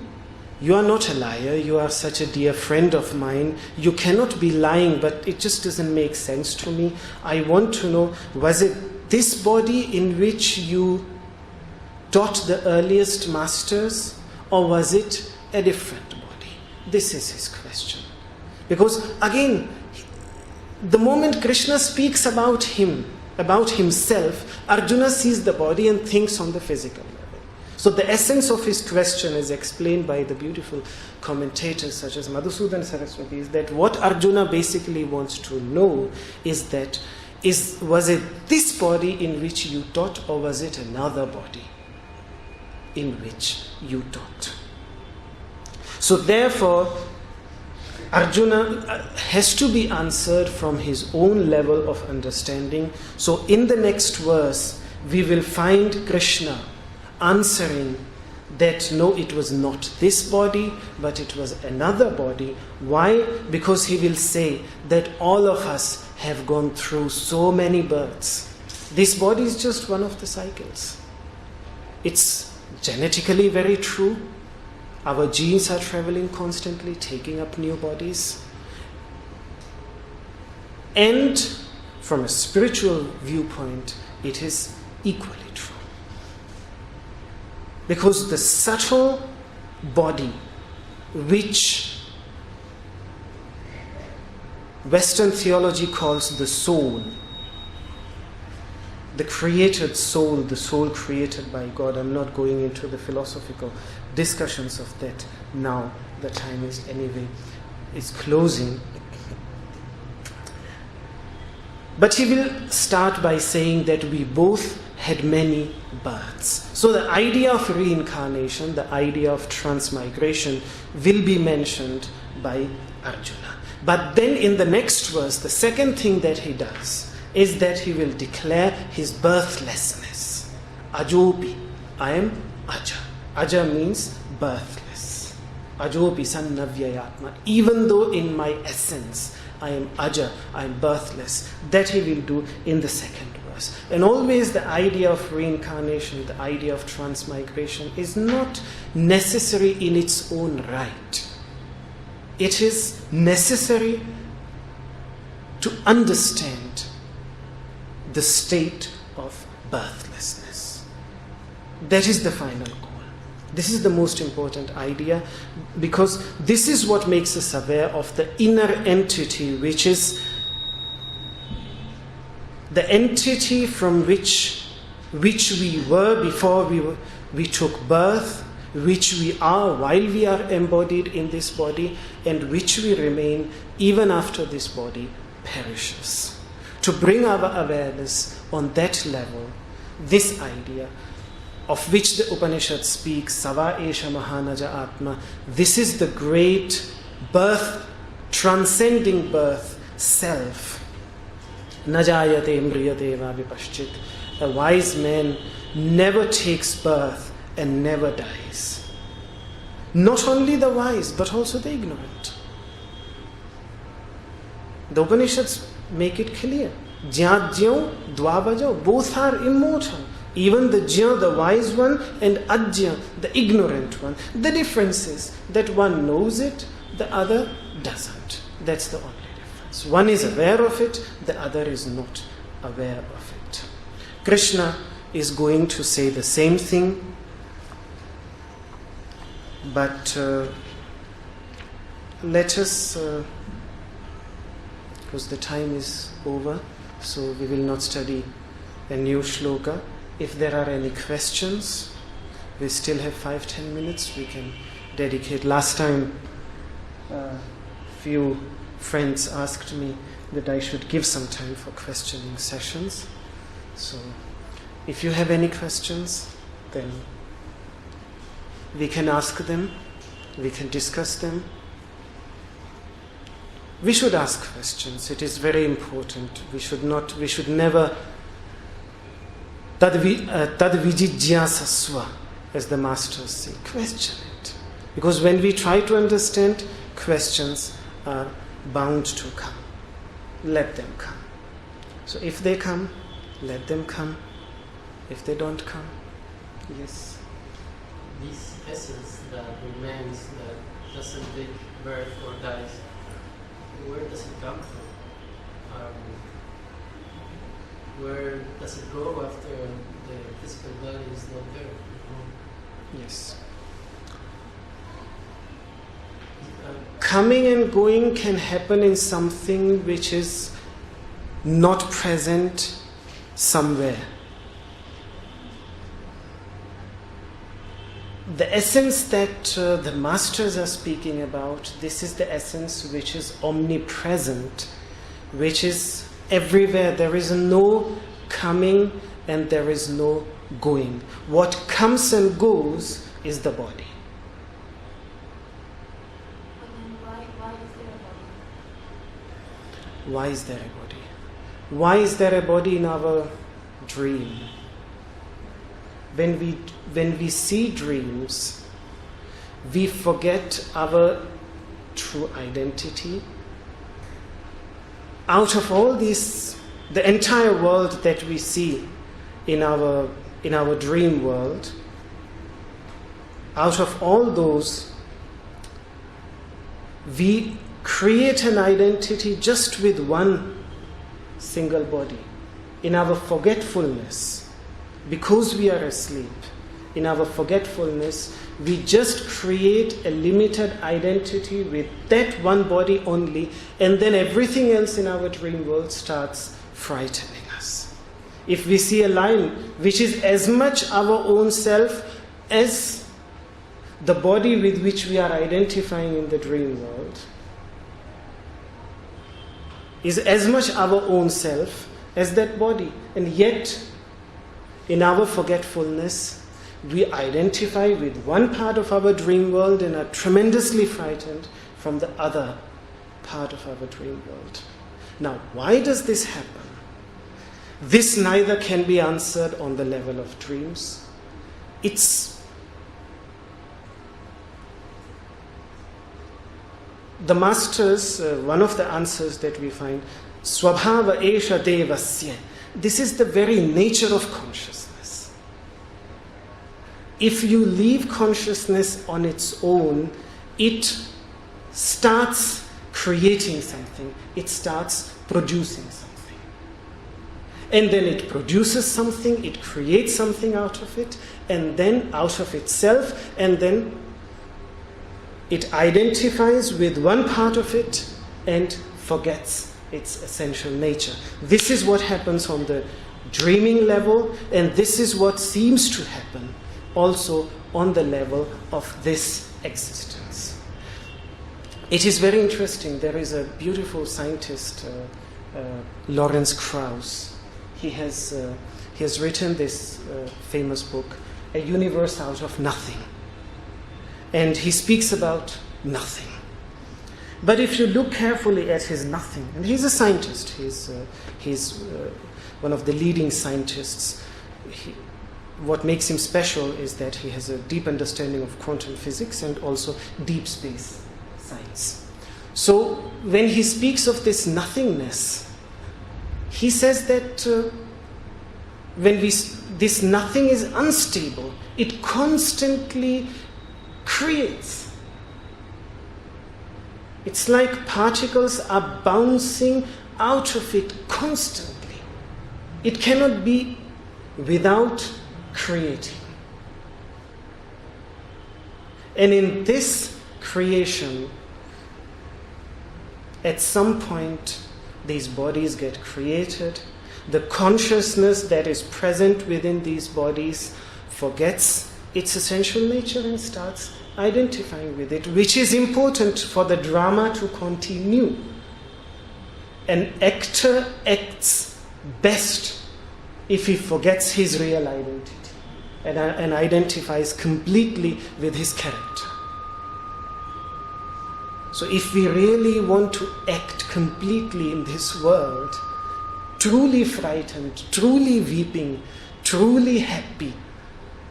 are not a liar, you are such a dear friend of mine, you cannot be lying, but it just doesn't make sense to me. I want to know, was it this body in which you taught the earliest masters, or was it a different body? This is his question. Because again, the moment Krishna speaks about himself, Arjuna sees the body and thinks on the physical level. So the essence of his question is explained by the beautiful commentators such as Madhusudan Saraswati, is that what Arjuna basically wants to know is that, was it this body in which you taught, or was it another body in which you taught? So therefore, Arjuna has to be answered from his own level of understanding. So in the next verse, we will find Krishna answering that no, it was not this body, but it was another body. Why? Because he will say that all of us have gone through so many births. This body is just one of the cycles. It's genetically very true. Our genes are traveling constantly, taking up new bodies. And from a spiritual viewpoint, it is equally true. Because the subtle body, which Western theology calls the soul, the created soul, the soul created by God. I'm not going into the philosophical discussions of that now. The time is closing. But he will start by saying that we both had many births. So the idea of reincarnation, the idea of transmigration will be mentioned by Arjuna. But then in the next verse, the second thing that he does is that he will declare his birthlessness. Ajopi, I am Aja. Aja means birthless. Ajopi sannavyayatma. Even though in my essence I am Aja, I am birthless. That he will do in the second verse. And always the idea of reincarnation, the idea of transmigration is not necessary in its own right. It is necessary to understand the state of birthlessness. That is the final goal. This is the most important idea, because this is what makes us aware of the inner entity, which is the entity from which we were before we took birth, which we are while we are embodied in this body, and which we remain even after this body perishes. To bring our awareness on that level, this idea of which the Upanishad speaks, Sava Esha Mahanaja Atma, this is the great birth, transcending birth, self. Najayate mriyate va vipaschit. A wise man never takes birth and never dies. Not only the wise, but also the ignorant. The Upanishads make it clear. Jyadjyo, dvavajo, both are immortal. Even the Jya, the wise one, and Ajya, the ignorant one. The difference is that one knows it, the other doesn't. That's the only difference. One is aware of it, the other is not aware of it. Krishna is going to say the same thing, but let us, because the time is over, so we will not study a new shloka. If there are any questions, we still have 5-10 minutes we can dedicate. Last time, few friends asked me that I should give some time for questioning sessions. So, if you have any questions, then we can ask them, we can discuss them. We should ask questions. It is very important. We should never tad vijijyasasva, as the masters say. Question it. Because when we try to understand, questions are bound to come. Let them come. So if they come, let them come. If they don't come, yes. This essence that remains, that doesn't take birth or dies, where does it come from? Where does it go after the physical body is not there? Yes. Coming and going can happen in something which is not present somewhere. The essence that the masters are speaking about, this is the essence which is omnipresent, which is everywhere. There is no coming and there is no going. What comes and goes is the body. Why is there a body? Why is there a body in our dream? When we see dreams, we forget our true identity. Out of all this, the entire world that we see in our dream world, out of all those, we create an identity just with one single body. In our forgetfulness, because we are asleep, in our forgetfulness, we just create a limited identity with that one body only, and then everything else in our dream world starts frightening us. If we see a lion which is as much our own self as the body with which we are identifying in the dream world, is as much our own self as that body, and yet in our forgetfulness, we identify with one part of our dream world and are tremendously frightened from the other part of our dream world. Now, why does this happen? This neither can be answered on the level of dreams. It's the masters, one of the answers that we find, Swabhava Esha Devasya. This is the very nature of consciousness. If you leave consciousness on its own, it starts creating something. It starts producing something. And then it produces something, it creates something out of it, and then out of itself, and then it identifies with one part of it and forgets its essential nature. This is what happens on the dreaming level, and this is what seems to happen also on the level of this existence. It is very interesting. There is a beautiful scientist, Lawrence Krauss. He has written this famous book, A Universe Out of Nothing. And he speaks about nothing. But if you look carefully at his nothing, and he's a scientist, he's one of the leading scientists. What makes him special is that he has a deep understanding of quantum physics and also deep space science. So when he speaks of this nothingness, he says that this nothing is unstable. It constantly creates. It's like particles are bouncing out of it constantly. It cannot be without creating. And in this creation, at some point, these bodies get created. The consciousness that is present within these bodies forgets its essential nature and starts identifying with it, which is important for the drama to continue. An actor acts best if he forgets his real identity and identifies completely with his character. So if we really want to act completely in this world, truly frightened, truly weeping, truly happy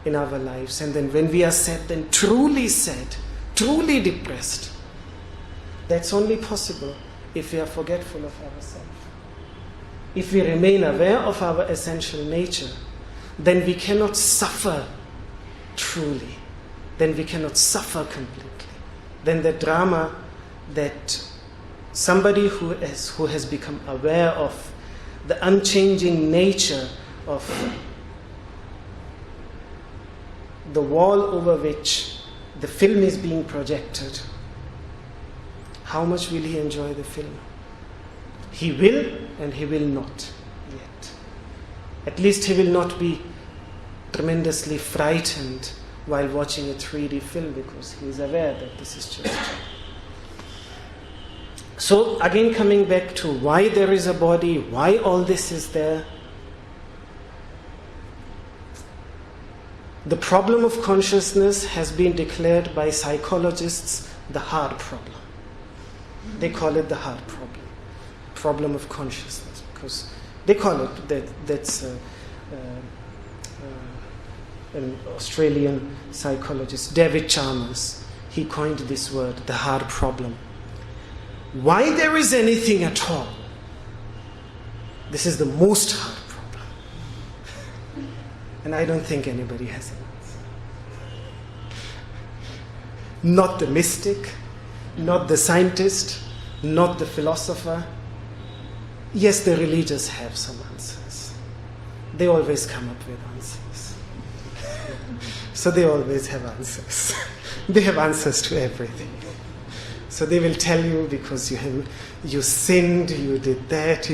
in our lives, and then when we are sad, then truly sad, truly depressed, that's only possible if we are forgetful of ourselves. If we remain aware of our essential nature, then we cannot suffer truly. Then we cannot suffer completely. Then the drama that somebody who has become aware of the unchanging nature of the wall over which the film is being projected, how much will he enjoy the film? He will and he will not yet. At least he will not be tremendously frightened while watching a 3D film because he is aware that this is just. So again, coming back to why there is a body, why all this is there. The problem of consciousness has been declared by psychologists the hard problem. They call it the hard problem of consciousness, because they call it that's an Australian psychologist, David Chalmers. He coined this word, the hard problem. Why there is anything at all? This is the most hard problem. And I don't think anybody has an answer. Not the mystic, not the scientist, not the philosopher. Yes, the religious have some answers. They always come up with answers. So they always have answers. They have answers to everything. So they will tell you because you sinned, you did that,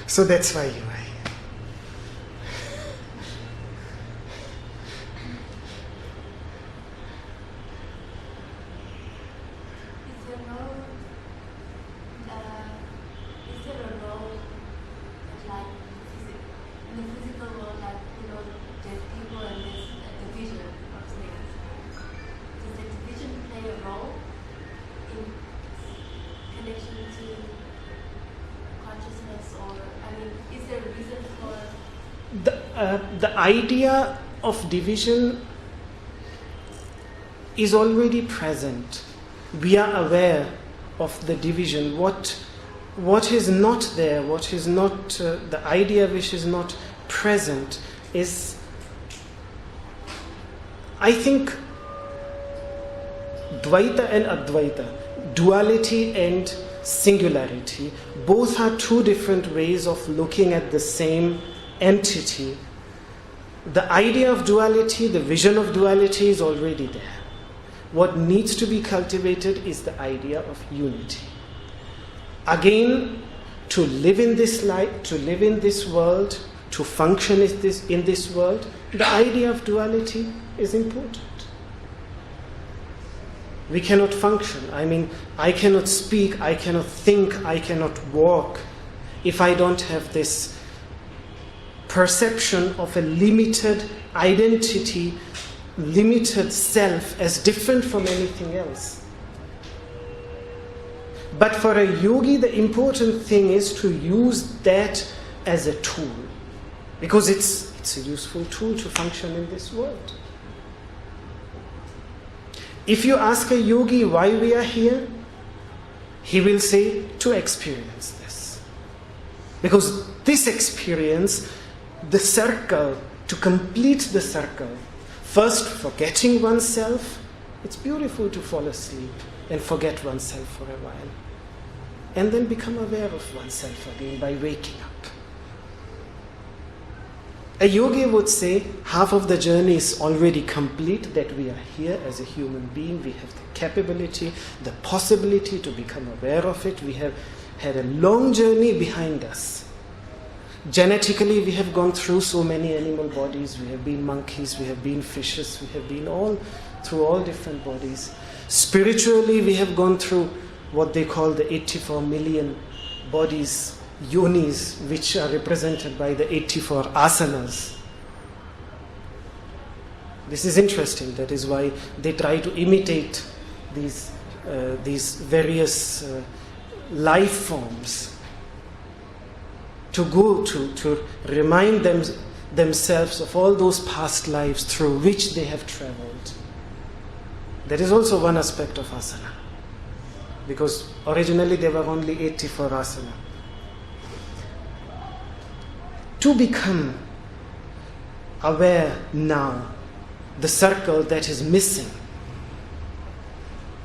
So that's why you are here. Is there a role like in the physical world, like there's people and there's a division of things? Does the division play a role in connection to consciousness, or is there a reason for the idea of division is already present. We are aware of the division. What is not there, what is not the idea which is not present is, I think, Dvaita and Advaita, duality and singularity, both are two different ways of looking at the same entity. The idea of duality, the vision of duality is already there. What needs to be cultivated is the idea of unity. Again, to live in this life, to live in this world, to function in this world, the idea of duality is important. We cannot function. I cannot speak, I cannot think, I cannot walk if I don't have this perception of a limited identity, limited self as different from anything else. But for a yogi, the important thing is to use that as a tool, because it's a useful tool to function in this world. If you ask a yogi why we are here, he will say, to experience this. Because this experience, the circle, to complete the circle, first forgetting oneself, it's beautiful to fall asleep and forget oneself for a while. And then become aware of oneself again by waking up. A yogi would say half of the journey is already complete, that we are here as a human being. We have the capability, the possibility to become aware of it. We have had a long journey behind us. Genetically, we have gone through so many animal bodies. We have been monkeys, we have been fishes, we have been through all different bodies. Spiritually, we have gone through what they call the 84 million bodies, yonis, which are represented by the 84 asanas. This is interesting. That is why they try to imitate these various life forms to go to remind themselves of all those past lives through which they have traveled. That is also one aspect of asana, because originally there were only 84 asana. To become aware now, the circle that is missing,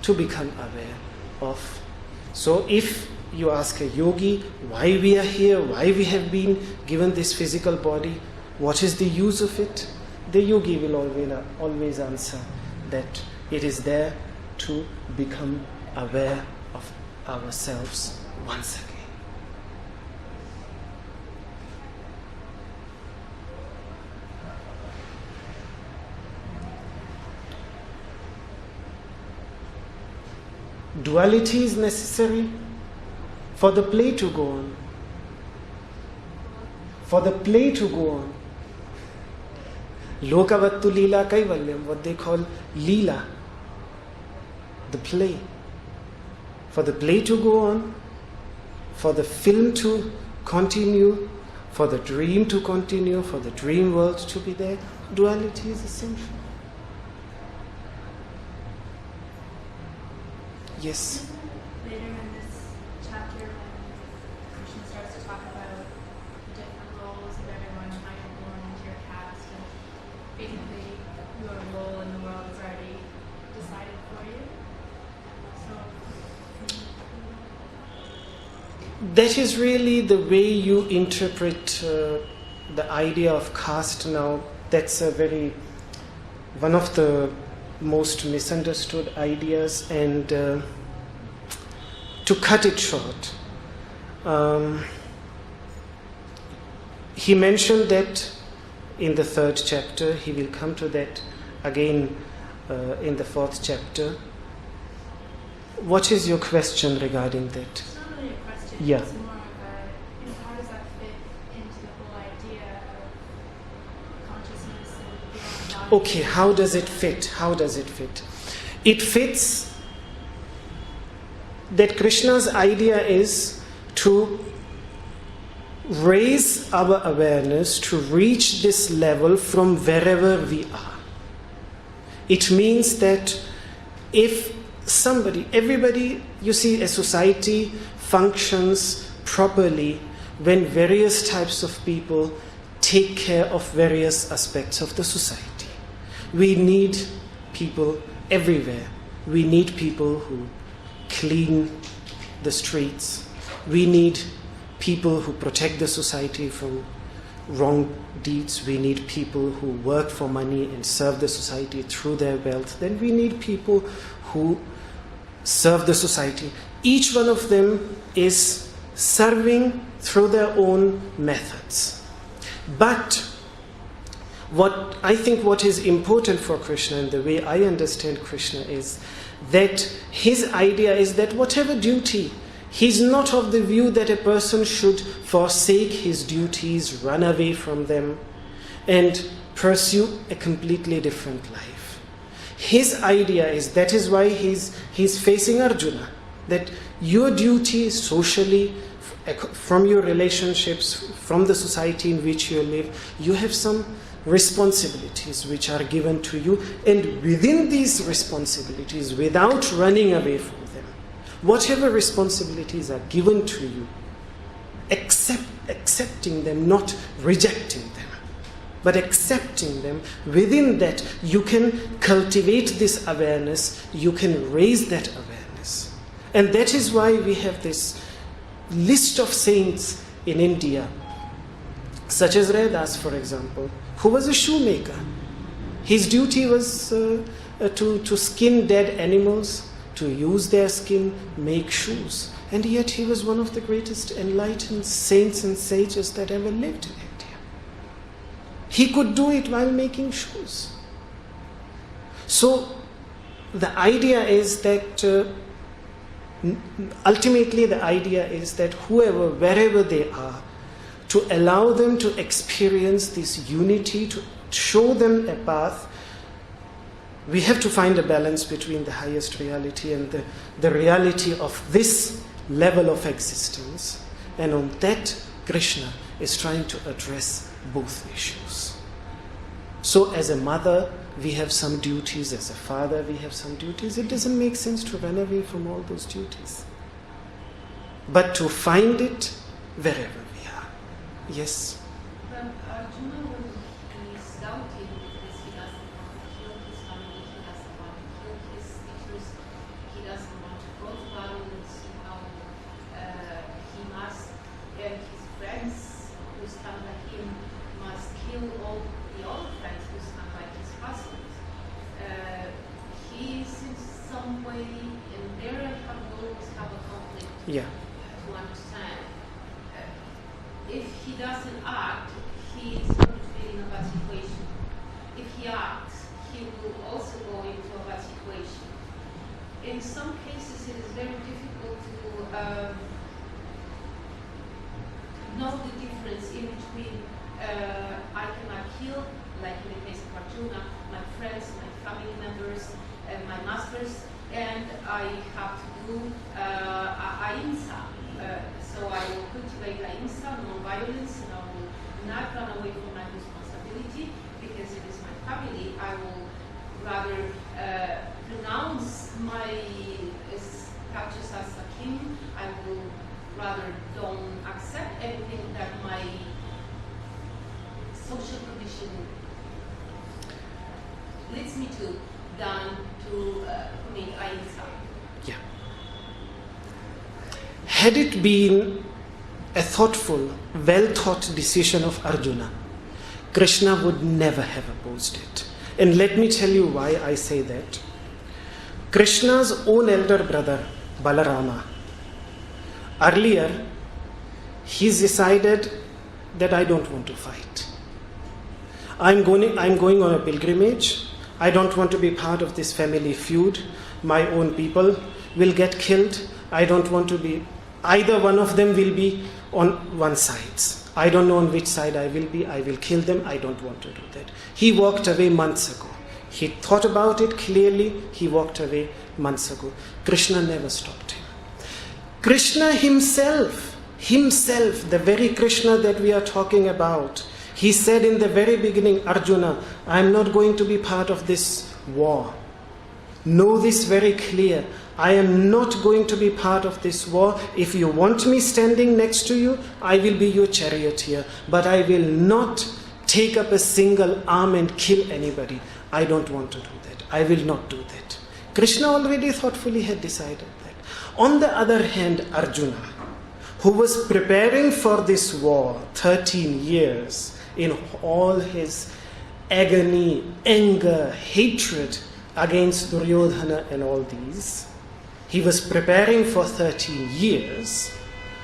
to become aware of. So if you ask a yogi why we are here, why we have been given this physical body, what is the use of it, the yogi will always answer that it is there to become aware of ourselves once again. Duality is necessary for the play to go on. For the play to go on. Lokavattu Leela Kaivalyam, what they call Leela, the play. For the play to go on, for the film to continue, for the dream to continue, for the dream world to be there, duality is essential. Yes? Later in this chapter, when Krishna starts to talk about the different roles of everyone, how you're born into your caste, and basically your role in the world is already decided for you. So that is really the way you interpret the idea of caste now. That's one of the most misunderstood ideas, and to cut it short, he mentioned that in the 3rd chapter. He will come to that again in the 4th chapter. What is your question regarding that? it's not really a question, Yeah. it's more of a, how does that fit into the whole idea of consciousness and beyond body? Okay, how does it fit? How does it fit? It fits that Krishna's idea is to raise our awareness to reach this level from wherever we are. It means that if everybody, you see, a society functions properly when various types of people take care of various aspects of the society. We need people everywhere. We need people who clean the streets. We need people who protect the society from wrong deeds. We need people who work for money and serve the society through their wealth. Then we need people who serve the society. Each one of them is serving through their own methods. But what is important for Krishna, and the way I understand Krishna, is that his idea is that whatever duty, he's not of the view that a person should forsake his duties, run away from them, and pursue a completely different life. His idea is, that is why he's facing Arjuna, that your duty socially, from your relationships, from the society in which you live, you have some responsibilities which are given to you, and within these responsibilities, without running away from them, whatever responsibilities are given to you, accept accepting them, not rejecting them, but accepting them. Within that, you can cultivate this awareness, you can raise that awareness. And that is why we have this list of saints in India, such as Raidas, for example, who was a shoemaker. His duty was to skin dead animals, to use their skin, make shoes. And yet he was one of the greatest enlightened saints and sages that ever lived in India. He could do it while making shoes. So the idea is that ultimately the idea is that whoever, wherever they are, to allow them to experience this unity, to show them a path. We have to find a balance between the highest reality and the reality of this level of existence. And on that, Krishna is trying to address both issues. So as a mother, we have some duties. As a father, we have some duties. It doesn't make sense to run away from all those duties, but to find it wherever we are. Yes? But Arjuna, when he's doubting because he doesn't want to kill his family, he doesn't want to kill his teachers, he doesn't want to go to battle and see how he must, and his friends who stand by him must kill all the other friends who stand by his husband. He is in some way, and there I have always have a conflict to understand. If he doesn't act, he is going to be in a bad situation. If he acts, he will also go into a bad situation. In some cases, it is very difficult to know the difference in between I cannot kill, like in the case of Arjuna, my friends, my family members, my masters, and I have to do ahimsa. So I will cultivate ahimsa, non-violence, and I will not run away from my responsibility because it is my family. I will rather renounce my status as a king. I will rather don't accept anything that my social condition leads me to than to commit ahimsa. Yeah. Had it been a thoughtful, well-thought decision of Arjuna, Krishna would never have opposed it. And let me tell you why I say that. Krishna's own elder brother, Balarama, earlier, he's decided that I don't want to fight. I'm going on a pilgrimage. I don't want to be part of this family feud. My own people will get killed. I don't want to be, either one of them will be on one side. I don't know on which side I will be. I will kill them. I don't want to do that. He walked away months ago. He thought about it clearly. He walked away months ago. Krishna never stopped him. Krishna himself, the very Krishna that we are talking about, he said in the very beginning, Arjuna, I am not going to be part of this war. Know this very clear. I am not going to be part of this war. If you want me standing next to you, I will be your charioteer. But I will not take up a single arm and kill anybody. I don't want to do that. I will not do that. Krishna already thoughtfully had decided that. On the other hand, Arjuna, who was preparing for this war 13 years, in all his agony, anger, hatred against Duryodhana and all these, he was preparing for 13 years.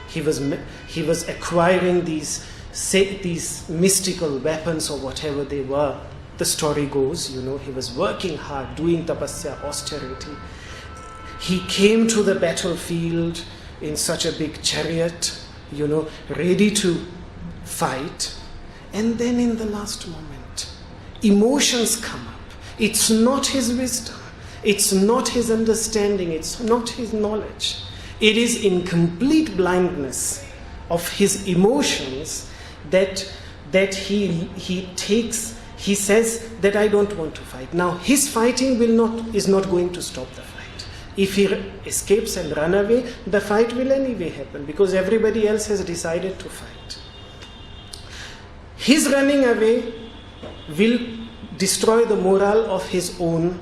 He was acquiring these mystical weapons or whatever they were. The story goes, he was working hard, doing tapasya, austerity. He came to the battlefield in such a big chariot, ready to fight. And then in the last moment, emotions come up. It's not his wisdom. It's not his understanding. It's not his knowledge. It is in complete blindness of his emotions that he says that I don't want to fight. Now his fighting is not going to stop the fight. If he escapes and run away, the fight will anyway happen because everybody else has decided to fight. His running away will destroy the morale of his own,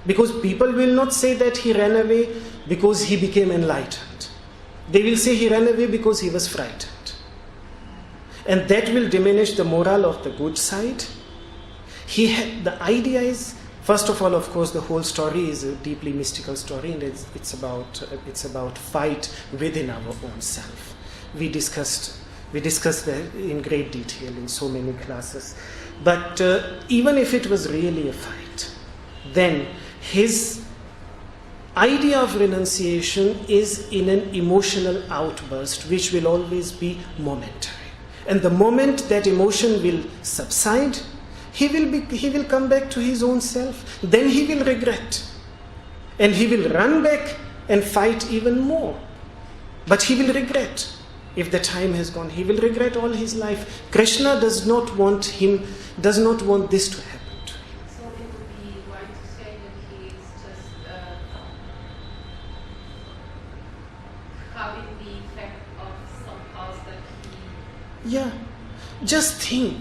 because people will not say that he ran away because he became enlightened. They will say he ran away because he was frightened. And that will diminish the morale of the good side. The idea is, first of all, of course, the whole story is a deeply mystical story, and it's about fight within our own self. We discussed that in great detail in so many classes. But even if it was really a fight, then his idea of renunciation is in an emotional outburst which will always be momentary. And the moment that emotion will subside, he will come back to his own self. Then he will regret. And he will run back and fight even more. But he will regret. If the time has gone, he will regret all his life. Krishna does not want this to happen to him. So it would be right to say that he is just having the effect of some cause that he... Yeah. Just think,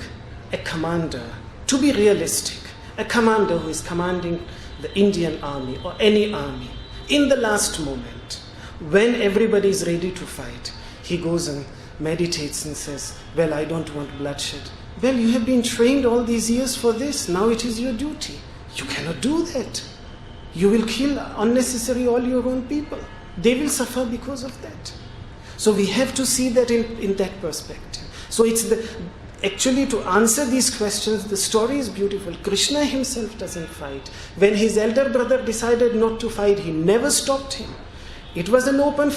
a commander, to be realistic, a commander who is commanding the Indian army or any army, in the last moment, when everybody is ready to fight, he goes and meditates and says, well, I don't want bloodshed. Well, you have been trained all these years for this. Now it is your duty. You cannot do that. You will kill unnecessarily all your own people. They will suffer because of that. So we have to see that in that perspective. So actually, to answer these questions, the story is beautiful. Krishna himself doesn't fight. When his elder brother decided not to fight, he never stopped him. It was an open,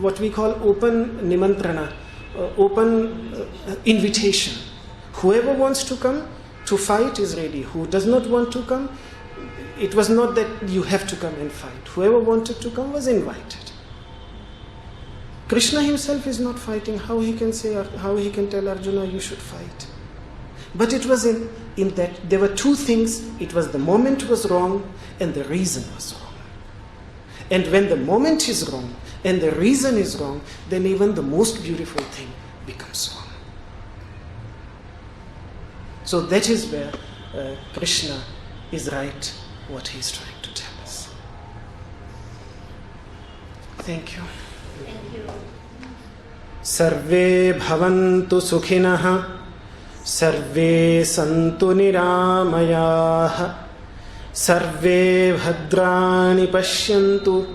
what we call open nimantrana, open invitation. Whoever wants to come to fight is ready. Who does not want to come, it was not that you have to come and fight. Whoever wanted to come was invited. Krishna himself is not fighting. How he can tell Arjuna, you should fight? But it was in that there were two things. It was the moment was wrong and the reason was wrong. And when the moment is wrong and the reason is wrong, then even the most beautiful thing becomes wrong. So that is where Krishna is right, what he is trying to tell us. Thank you. Thank you. Sarve bhavantu sukhinah, sarve santu niramayah, sarve bhadrani pashyantu,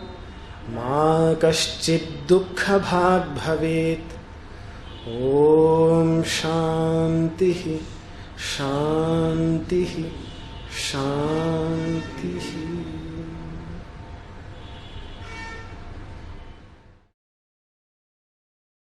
ma kaschid dukkha bhag bhavet. Om shantihi, shantihi, shantihi.